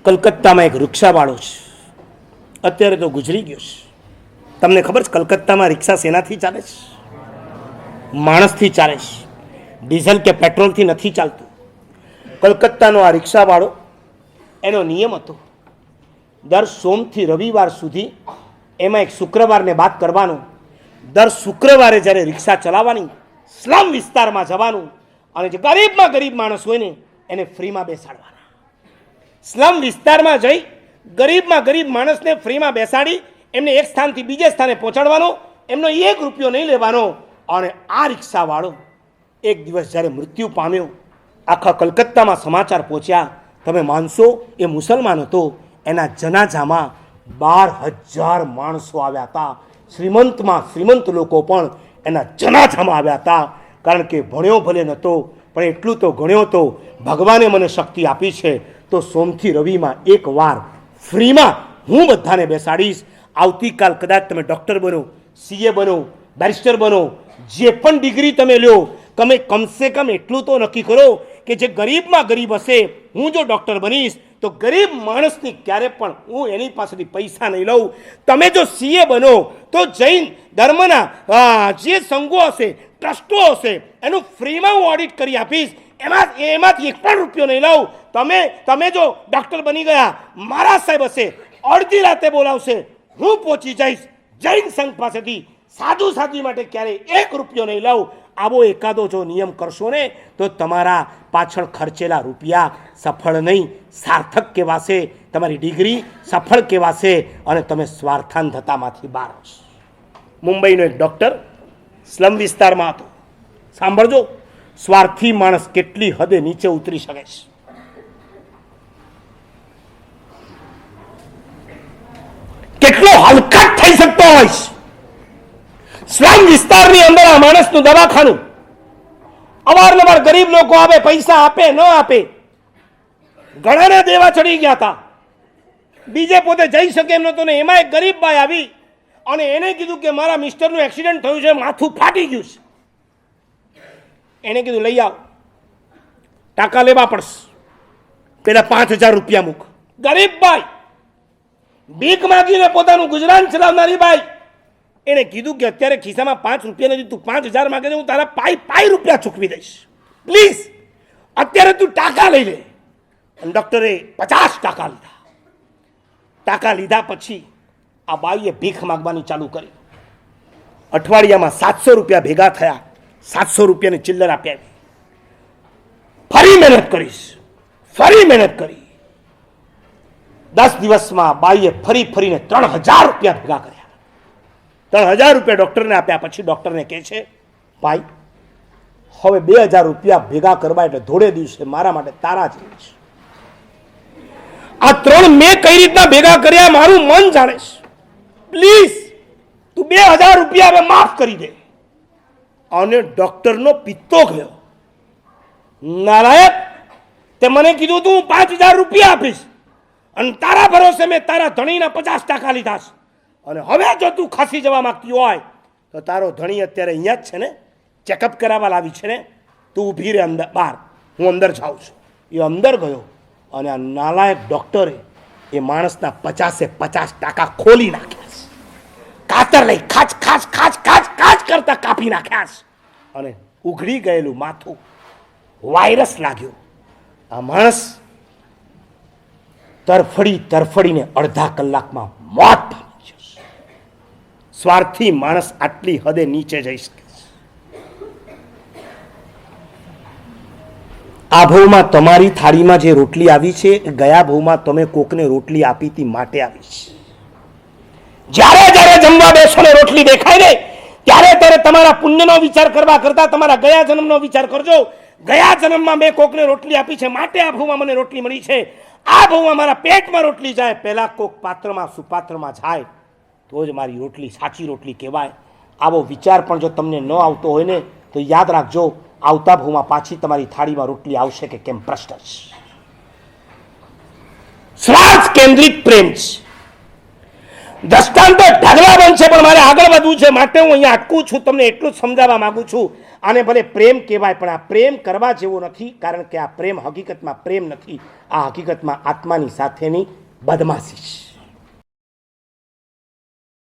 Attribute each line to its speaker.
Speaker 1: કલકત્તામાં એક રિક્ષાવાળો છે, અત્યારે તો ગુજરી ગયો છે. તમને ખબર છે કલકત્તામાં રિક્ષા શેનાથી ચાલે છે? માણસથી ચાલે છે, ડીઝલ કે પેટ્રોલથી નથી ચાલતું. કલકત્તાનો આ રિક્ષાવાળો, એનો નિયમ હતો દર સોમથી રવિવાર સુધી, એમાં એક શુક્રવારને બાદ કરવાનો. દર શુક્રવારે જ્યારે રિક્ષા ચલાવવાની, સ્લમ વિસ્તારમાં જવાનું અને જે ગરીબમાં ગરીબ માણસ હોય ને એને ફ્રીમાં બેસાડવાના. સ્લમ વિસ્તારમાં જઈ ગરીબમાં ગરીબ માણસને ફ્રીમાં બેસાડી એમને એક સ્થાનથી બીજે સ્થાને પહોંચાડવાનો, એમનો 1 રૂપિયો નહીં લેવાનો. અને આ રિક્ષાવાળો એક દિવસ જ્યારે મૃત્યુ પામ્યો, આખા કલકત્તામાં સમાચાર પહોંચ્યા. તમે માનશો એ મુસલમાન હતો, એના જનાજામાં 12,000 માણસો આવ્યા હતા. શ્રીમંતમાં શ્રીમંત લોકો પણ એના જનાજામાં આવ્યા હતા. કારણ કે ભણ્યો ભલે નહોતો પણ એટલું તો ગણ્યો હતો, ભગવાને મને શક્તિ આપી છે તો સોમથી રવિમાં એક વાર ફ્રીમાં હું બધાને બેસાડીશ. આવતીકાલ કદાચ તમે ડૉક્ટર બનો, CA બનો, બેરિસ્ટર બનો, જે પણ ડિગ્રી તમે લો, તમે કમસે કમ એટલું તો નક્કી કરો કે જે ગરીબમાં ગરીબ હશે, હું જો ડૉક્ટર બનીશ તો ગરીબ માણસની ક્યારે પણ હું એની પાસેથી પૈસા નહીં લઉં. તમે જો CA બનો તો જૈન ધર્મના જે સંઘો હશે, ટ્રસ્ટો હશે, એનું ફ્રીમાં હું ઓડિટ કરી આપીશ. એમાંથી 1 પણ રૂપિયો નહીં લઉં. તમે જો ડૉક્ટર બની ગયા, મારા સાહેબ હશે, અડધી રાતે બોલાવશે, હું પહોંચી જઈશ જૈન સંઘ પાસેથી. સાધુ માટે ક્યારેય 1 રૂપિયો નહીં લઉં. આવો એકાદો જો નિયમ કરશો ને તો તમારા પાછળ ખર્ચેલા રૂપિયા સફળ નહીં, સાર્થક કહેવાશે. તમારી ડિગ્રી સફળ કહેવાશે અને તમે સ્વાર્થાંધતામાંથી બહાર આવશો. મુંબઈનો એક ડૉક્ટર સ્લમ વિસ્તારમાં હતો. સાંભળજો, સ્વાર્થી માણસ કેટલી હદે નીચે ઉતરી શકે છે. કેટલો હલકટ થઈ શકતો હોય છે. સ્લમ વિસ્તારની અંદર આ માણસનું દવાખાનું, અવારનવાર ગરીબ લોકો આવે, પૈસા આપે ન આપે, ઘણાના દેવા ચડી ગયા હતા, બીજે પોતે જઈ શકે એમ નહોતો ને એમાં એક ગરીબ બાઈ આવી અને એને કીધું કે મારા મિસ્ટરનું એક્સિડન્ટ થયું છે, માથું ફાટી ગયું છે. એને કીધું લઈ આવ, ટાંકા લેવા પડશે, પેલા 5,000 રૂપિયા મૂક. ગરીબ બાઈ, ભીખ માંગીને પોતાનું ગુજરાન ચલાવનારી બાઈ, એને કીધું કે અત્યારે ખિસ્સામાં 5 રૂપિયા નથી, તું 5,000 માંગે છે, હું તારા પાઈ રૂપિયા ચૂકવી દઈશ, પ્લીઝ અત્યારે તું ટાંકા લઈ લે. અને ડૉક્ટરે 50 ટાંકા લીધા. ટાંકા લીધા પછી આ બાઈએ ભીખ માગવાની ચાલુ કરી. અઠવાડિયામાં 700 રૂપિયા ભેગા થયા, 700 રૂપિયાની ચિલ્લર આપ્યા. ફરી મહેનત કરી 10 દિવસમાં બાઈએ ફરીને 3,000 રૂપિયા ભેગા કર્યા. 3,000 રૂપિયા ડૉક્ટરને આપ્યા. પછી ડૉક્ટરને કહે છે, ભાઈ હવે 2,000 રૂપિયા ભેગા કરવા એટલે ધોળે દિવસે મારા માટે તારા જ છે. આ 3 મેં કઈ રીતના ભેગા કર્યા મારું મન જાણે છે. પ્લીઝ તું 2,000 રૂપિયા હવે માફ કરી દે. અને ડૉક્ટરનો પિત્તો ગયો. નાલાયક, તે મને કીધું તું 5,000 રૂપિયા આપીશ અને તારા ભરોસે મેં તારા ધણીના 50 ટાંકા લીધા છે. અને હવે જો તું ખસી જવા માંગતી હોય તો તારો ધણી અત્યારે અહીંયા જ છે ને, ચેકઅપ કરાવવા લાવી છે ને, તું ઊભી રહે અંદર બહાર, હું અંદર જાઉં છું. એ અંદર ગયો અને આ નાલાયક ડૉક્ટરે એ માણસના 50 ટાંકા ખોલી નાખ્યા છે. કાતર લઈ ખાચ કરતા કાપી નાખ્યા છે. અને ઉઘડી ગયેલું માથું, વાયરસ લાગ્યો. આ માણસ તરફડીને અડધા કલાકમાં મોત પામ્યો. સ્વાર્થી માણસ આટલી હદે નીચે જઈ શકે છે. આ ભવમાં તમારી થાળીમાં જે રોટલી આવી છે એ ગયા ભવમાં તમે કોકને રોટલી આપી હતી માટે આવી છે. જ્યારે જમવા બેસો ને રોટલી દેખાય ને ત્યારે તમારા પુણ્યનો વિચાર કરવા કરતા તમારા ગયા જન્મનો વિચાર કરજો. ગયા જન્મમાં મેં કોકને રોટલી આપી છે માટે આ ભવમાં મને રોટલી મળી છે. આ ભવમાં મારા પેટમાં રોટલી જાય પહેલા કોક પાત્રમાં સુપાત્રમાં જાય તો જ મારી રોટલી સાચી રોટલી કહેવાય. આવો વિચાર પણ જો તમને ન આવતો હોય ને તો યાદ રાખજો, આવતા ભવમાં પાછી તમારી થાળીમાં રોટલી આવશે કે કેમ પ્રશ્ન છે. સ્વાર્થ કેન્દ્રિત પ્રેમ છે. દ્રષ્ટાંતો ઢગલા બનશે પણ મારે આગળ વધવું છે માટે હું અહીંયા અટકું છું. તમને એટલું જ સમજાવવા માંગુ છું. આને ભલે પ્રેમ કહેવાય, પણ આ પ્રેમ કરવા જેવો નથી, કારણ કે આ પ્રેમ હકીકતમાં પ્રેમ નથી, આ હકીકતમાં આત્માની સાથેની બદમાશી છે.